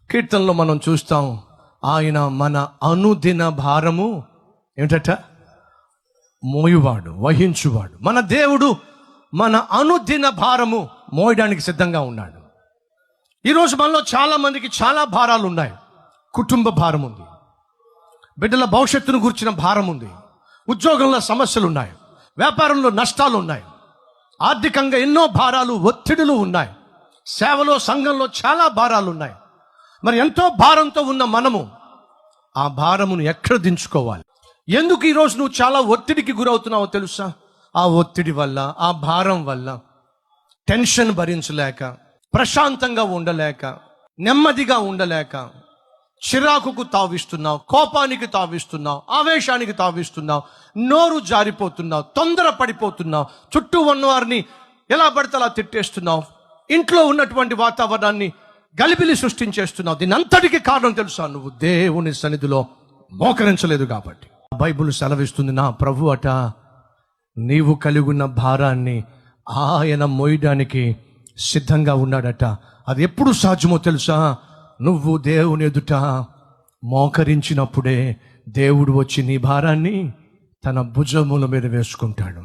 కీర్తనలో మనం చూస్తాం, ఆయన మన అనుదిన భారము ఏమిటట మోయువాడు, వహించువాడు. మన దేవుడు మన అనుదిన భారము మోయడానికి సిద్ధంగా ఉన్నాడు. ఈరోజు మనలో చాలా మందికి చాలా భారాలు ఉన్నాయి. కుటుంబ భారం ఉంది, బిడ్డల భవిష్యత్తును గురించిన భారం ఉంది, ఉద్యోగంలో సమస్యలు ఉన్నాయి, వ్యాపారంలో నష్టాలు ఉన్నాయి, ఆర్థికంగా ఎన్నో భారాలు ఒత్తిడులు ఉన్నాయి, సేవలో సంఘంలో చాలా భారాలు ఉన్నాయి. మరి ఎంతో భారంతో ఉన్న మనము ఆ భారమును ఎక్కడ దించుకోవాలి? ఎందుకు ఈరోజు నువ్వు చాలా ఒత్తిడికి గురవుతున్నావో తెలుసా? ఆ ఒత్తిడి వల్ల, ఆ భారం వల్ల టెన్షన్ భరించలేక, ప్రశాంతంగా ఉండలేక, నెమ్మదిగా ఉండలేక, చిరాకుకు తావిస్తున్నావు, కోపానికి తావిస్తున్నావు, ఆవేశానికి తావిస్తున్నావు, నోరు జారిపోతున్నావు, తొందర పడిపోతున్నావు, చుట్టూ ఉన్నవారిని ఎలా పడితే అలా తిట్టేస్తున్నావు, ఇంట్లో ఉన్నటువంటి వాతావరణాన్ని గలిబిలి సృష్టించేస్తున్నావు. దీని అంతటికి కారణం తెలుసా? నువ్వు దేవుని సన్నిధిలో మోకరించలేదు కాబట్టి. బైబిల్ సెలవిస్తుంది, నా ప్రభు అట నీవు కలిగి ఉన్న భారాన్ని ఆయన మోయడానికి సిద్ధంగా ఉన్నాడట. అది ఎప్పుడు సాధ్యమో తెలుసా? నువ్వు దేవుని ఎదుట మోకరించినప్పుడే దేవుడు వచ్చి నీ భారాన్ని తన భుజముల మీద వేసుకుంటాడు.